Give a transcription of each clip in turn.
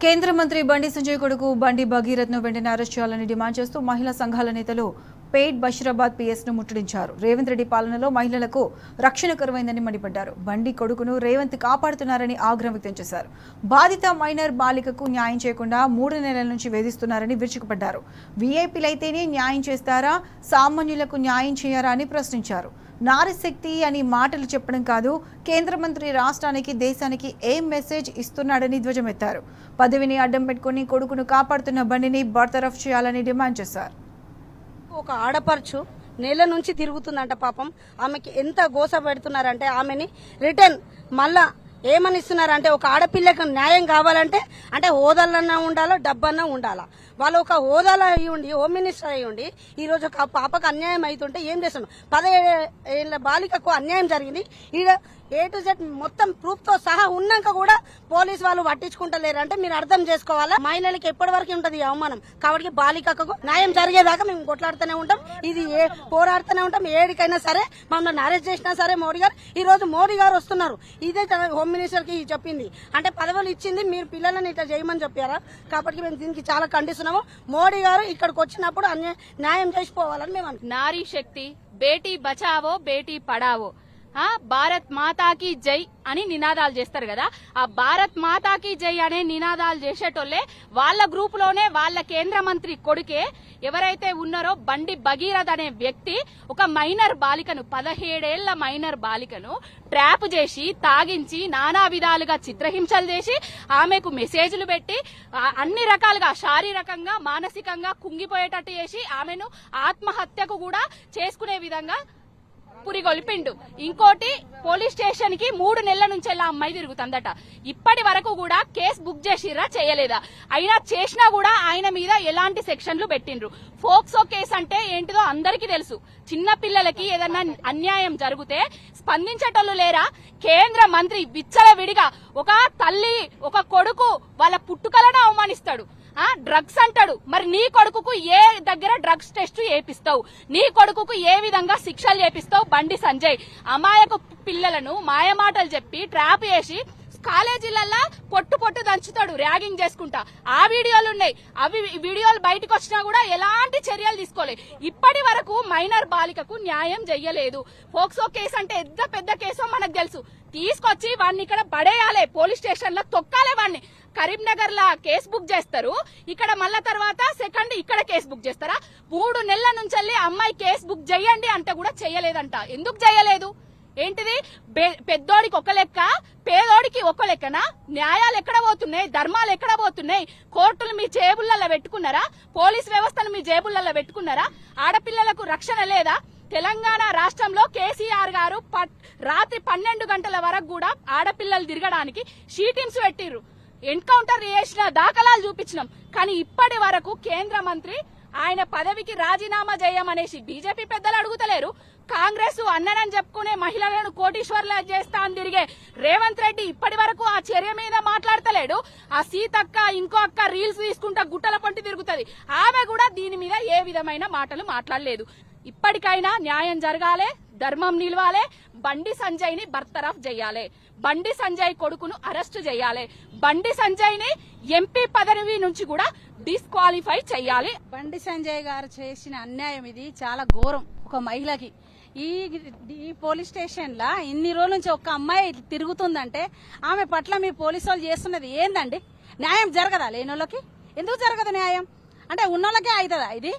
కేంద్ర మంత్రి బండి సంజయ్ కొడుకు బండి భగీరథ్ను వెంటనే అరెస్ట్ చేయాలని డిమాండ్ చేస్తూ మహిళా సంఘాల నేతలు పేట్ బషీరాబాద్ పిఎస్ను ముట్టడించారు. రేవంత్ రెడ్డి పాలనలో మహిళలకు రక్షణ కరువైందని మండిపడ్డారు. బండి కొడుకును రేవంత్ కాపాడుతున్నారని ఆగ్రహం వ్యక్తం చేశారు. బాధిత మైనర్ బాలికకు న్యాయం చేయకుండా 3 నెలల నుంచి వేధిస్తున్నారని విరుచుకుపడ్డారు. వీఐపీలైతేనే న్యాయం చేస్తారా, సామాన్యులకు న్యాయం చేయరా అని ప్రశ్నించారు. నారీశక్తి అని మాటలు చెప్పడం కాదు, కేంద్ర మంత్రి రాష్ట్రానికి దేశానికి ఏం మెసేజ్ ఇస్తున్నాడని ధ్వజమెత్తారు. పదవిని అడ్డం పెట్టుకుని కొడుకును కాపాడుతున్న బండిని బర్తరఫ్ చేయాలని డిమాండ్ చేశారు. ఒక ఆడపడుచు నెల నుంచి తిరుగుతుందంట. పాపం ఆమెకి ఎంత గోస పెడుతున్నారంటే ఆమెని రిటర్న్ మళ్ళా ఏమని ఇస్తున్నారంటే ఒక ఆడపిల్లకు న్యాయం కావాలంటే అంటే హోదాలన్నా ఉండాలా, డబ్బన్నా ఉండాలా. వాళ్ళు ఒక హోదాలో అయ్యి ఉండి హోమ్ మినిస్టర్ అయ్యి ఉండి ఈ రోజు ఒక పాపకు అన్యాయం అవుతుంటే ఏం చేస్తున్నాం? 17 ఏళ్ల బాలికకు అన్యాయం జరిగింది. ఈడ A to Z మొత్తం ప్రూఫ్ తో సహా ఉన్నాక కూడా పోలీసు వాళ్ళు పట్టించుకుంటలేరు అంటే మీరు అర్థం చేసుకోవాలా. మహిళలకి ఎప్పటి వరకు ఉంటది అవమానం. కాబట్టి బాలికకు న్యాయం జరిగేదాకా మేము కొట్లాడుతూనే ఉంటాం, ఇది పోరాడుతూనే ఉంటాం. ఏడికైనా సరే మమ్మల్ని అరెస్ట్ చేసినా సరే మోడీ గారు ఈ రోజు మోడీ గారు వస్తున్నారు. ఇదే హోమ్ మినిస్టర్ కి చెప్పింది అంటే పదవులు ఇచ్చింది మీరు పిల్లలని ఇట్లా చేయమని చెప్పారా. కాబట్టి మేము దీనికి చాలా ఖండిస్తున్నాము. మోడీ గారు ఇక్కడికి వచ్చినప్పుడు న్యాయం చేసిపోవాలని మేము అంటున్నాం. నారీ శక్తి, బేటీ బచావో బేటీ పడావో, భారత్ మాతాకి జై అని నినాదాలు చేస్తారు కదా. ఆ భారత్ మాతాకి జై అనే నినాదాలు చేసేటోళ్లే వాళ్ళ గ్రూప్ లోనే వాళ్ళ కేంద్ర మంత్రి కొడుకే ఎవరైతే ఉన్నారో బండి భగీరథ్ అనే వ్యక్తి ఒక మైనర్ బాలికను 17 ఏళ్ల మైనర్ బాలికను ట్రాప్ చేసి తాగించి నానా విధాలుగా చిత్రహింసలు చేసి ఆమెకు మెసేజ్లు పెట్టి అన్ని రకాలుగా శారీరకంగా మానసికంగా కుంగిపోయేటట్టు చేసి ఆమెను ఆత్మహత్యకు కూడా చేసుకునే విధంగా పురిగొల్పిండు. ఇంకోటి పోలీస్ స్టేషన్ కి 3 నెలల నుంచి ఆ అమ్మాయి తిరుగుతుందట. ఇప్పటి వరకు కూడా కేసు బుక్ చేసిర్రా, చేయలేదా? అయినా చేసినా కూడా ఆయన మీద ఎలాంటి సెక్షన్లు పెట్టిండ్రు? ఫోక్సో కేసు అంటే ఏంటిదో అందరికీ తెలుసు. చిన్న పిల్లలకి ఏదన్నా అన్యాయం జరిగితే స్పందించేటోళ్లు లేరా? కేంద్ర మంత్రి విచ్చలవిడిగా ఒక తల్లి ఒక కొడుకు వాళ్ళ పుట్టుకలను అవమానిస్తాడు, డ్రగ్స్ అంటాడు. మరి నీ కొడుకుకు ఏ దగ్గర డ్రగ్స్ టెస్ట్ చేపిస్తావు? నీ కొడుకుకు ఏ విధంగా శిక్షలు చేపిస్తావు? బండి సంజయ్ అమాయక పిల్లలను మాయమాటలు చెప్పి ట్రాప్ చేసి కాలేజీలల్లా పొట్టు దంచుతాడు ర్యాగింగ్ చేసుకుంటా. ఆ వీడియోలు ఉన్నాయి. అవి వీడియోలు బయటకు వచ్చినా కూడా ఎలాంటి చర్యలు తీసుకోలేదు. ఇప్పటి వరకు మైనర్ బాలికకు న్యాయం చెయ్యలేదు. పోక్సో కేసు అంటే ఎంత పెద్ద కేసో మనకు తెలుసు. తీసుకొచ్చి వాడిని ఇక్కడ పడేయాలి, పోలీస్ స్టేషన్ లో తొక్కాలి వాడిని. కరీంనగర్ లా కేసు బుక్ చేస్తారు, ఇక్కడ మళ్ళా తర్వాత సెకండ్ ఇక్కడ కేసు బుక్ చేస్తారా? 3 నెలల నుంచి అమ్మాయి కేసు బుక్ చెయ్యండి అంటే కూడా చెయ్యలేదంట. ఎందుకు చెయ్యలేదు? ఏంటిది? పెద్దోడికి ఒక లెక్క, పేదోడికి ఒక లెక్కనా? న్యాయాలు ఎక్కడ పోతున్నాయి? ధర్మాలు ఎక్కడ పోతున్నాయి? కోర్టులు మీ జేబులలో పెట్టుకున్నారా? పోలీస్ వ్యవస్థను మీ జేబులలో పెట్టుకున్నారా? ఆడపిల్లలకు రక్షణ లేదా? తెలంగాణ రాష్ట్రంలో కేసీఆర్ గారు రాత్రి 12 గంటల వరకు కూడా ఆడపిల్లలు తిరగడానికి షీటింగ్స్ పెట్టిర్రు. ఎన్కౌంటర్ చేసిన దాఖలాలు చూపించినాం. కానీ ఇప్పటి వరకు కేంద్ర మంత్రి ఆయన పదవికి రాజీనామా చేయమనేసి బీజేపీ పెద్దలు అడుగుతలేరు. కాంగ్రెస్ అన్ననని చెప్పుకునే మహిళలను కోటీశ్వర్ల చేస్తా అని తిరిగే రేవంత్ రెడ్డి ఇప్పటి వరకు ఆ చర్య మీద మాట్లాడతలేడు. ఆ సీతక్క ఇంకో అక్క రీల్స్ తీసుకుంటా గుట్టల పొంటి తిరుగుతుంది. ఆమె కూడా దీని మీద ఏ విధమైన మాటలు మాట్లాడలేదు. ఇప్పటికైనా న్యాయం జరగాలి, ధర్మం నిలవాలి. బండి సంజయ్ ని బర్తరఫ్ చేయాలి. బండి సంజయ్ కొడుకును అరెస్టు చేయాలి. బండి సంజయ్ ని ఎంపీ పదవి నుంచి కూడా డిస్క్వాలిఫై చేయాలి. బండి సంజయ్ గారు చేసిన అన్యాయం ఇది చాలా ఘోరం. ఒక మహిళకి ఈ పోలీస్ స్టేషన్ లా ఇన్ని రోజుల నుంచి ఒక అమ్మాయి తిరుగుతుందంటే ఆమె పట్ల మీ పోలీసు వాళ్ళు చేస్తున్నది ఏందండి? న్యాయం జరగదా? లేనోళ్ళకి ఎందుకు జరగదు న్యాయం? అంటే ఉన్నోళ్ళకే అవుతుందా ఇది?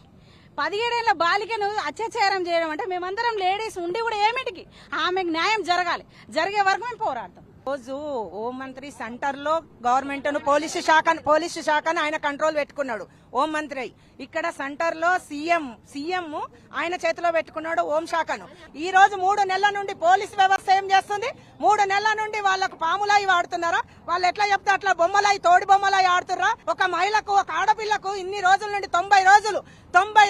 17 ఏళ్ల బాలికను అత్యాచారం చేయడం అంటే మేమందరం లేడీస్ ఉండి కూడా ఏమిటికి? ఆమెకు న్యాయం జరగాలి. జరిగే వరకు మేము పోరాడతాం. రోజు హోంమంత్రి సెంటర్ లో గవర్నమెంట్ పోలీసు శాఖను ఆయన కంట్రోల్ పెట్టుకున్నాడు హోంమంత్రి. ఇక్కడ సెంటర్ లో సీఎం ఆయన చేతిలో పెట్టుకున్నాడు హోంశాఖను. ఈ రోజు 3 నెలల నుండి పోలీసు వ్యవస్థ ఏం చేస్తుంది? 3 నెలల నుండి వాళ్ళకు పాములాయి వాడుతున్నారా? వాళ్ళు ఎట్లా చెప్తే అట్లా బొమ్మలాయి, తోడి బొమ్మలాయి ఆడుతుర్రా? ఒక మహిళకు, ఒక ఆడపిల్లకు ఇన్ని రోజుల నుండి 90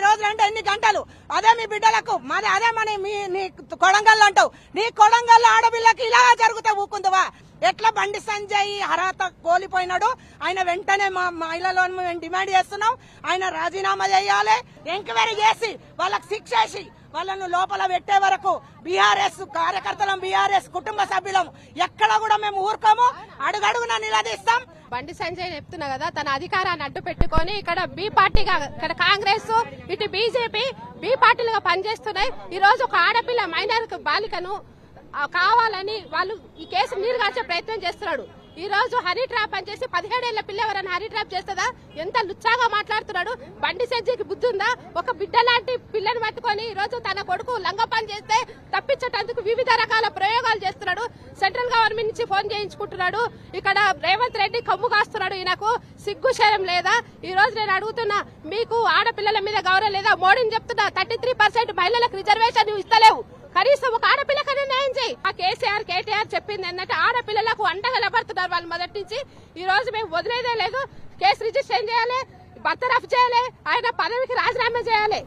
రోజులు అంటే ఎన్ని గంటలు? అదే మీ బిడ్డలకు, మరి అదే మన నీ కొడంగల్ అంటావు. నీ కొడంగల్ ఆడపిల్లకి ఇలాగా జరిగితే ఊకుందువా? ఎట్లా బండి సంజయ్ అర్హత కోల్పోయినాడు? ఆయన వెంటనే మా మహిళలను మేము డిమాండ్ చేస్తున్నాం. ఆయన రాజీనామా చేయాలి. ఎంక్వైరీ చేసి వాళ్ళకి శిక్ష వేసి వాళ్ళను లోపల పెట్టే వరకు బీఆర్ఎస్ కార్యకర్తలం, బీఆర్ఎస్ కుటుంబ సభ్యులం ఎక్కడ కూడా మేము ఊరుకోము. అడుగడుగున నిలదీస్తాం. బండి సంజయ్ చెప్తున్నా కదా, తన అధికారాన్ని అడ్డు పెట్టుకొని ఇక్కడ బి పార్టీగా, ఇక్కడ కాంగ్రెస్ ఇటు బీజేపీ బి పార్టీలుగా పనిచేస్తున్నాయి. ఈ రోజు ఒక ఆడపిల్ల మైనర్ బాలికను కావాలని వాళ్ళు ఈ కేసు నీరు కాచే ప్రయత్నం చేస్తున్నాడు. ఈ రోజు హనీ ట్రాప్ అని చేసి 17 ఏళ్ల పిల్ల ఎవరైనా హనీ ట్రాప్ చేస్తుందా? ఎంత లుచ్చాగా మాట్లాడుతున్నాడు. బండి సంజయ్కి బుద్ధి ఉందా? ఒక బిడ్డ లాంటి పిల్లని పట్టుకొని ఈ రోజు తన కొడుకు లంగ పని చేస్తే తప్పించడానికి వివిధ రకాల ప్రయోగాలు చేస్తున్నాడు. సెంట్రల్ గవర్నమెంట్ నుంచి ఫోన్ చేయించుకుంటున్నాడు. ఇక్కడ రేవంత్ రెడ్డి కమ్ము కాస్తున్నాడు. ఈయనకు సిగ్గు శరం లేదా? ఈ రోజు నేను అడుగుతున్నా, మీకు ఆడపిల్లల మీద గౌరవం లేదా? మోడీని చెప్తున్నా 33% మహిళలకు రిజర్వేషన్ ఇస్తలేవు. కనీసం ఒక ఆడపిల్లకనే న్యాయం చేయి. ఆ కేటీఆర్ చెప్పింది ఏంటంటే ఆడపిల్లలకు అండగా నిలబడుతున్నారు వాళ్ళు మొదటి నుంచి. ఈ రోజు మేము వదిలేదే లేదు. కేసు రిజిస్టర్ చేయాలి, బర్తరఫ్ చేయాలి, ఆయన పదవికి రాజీనామా చేయాలి.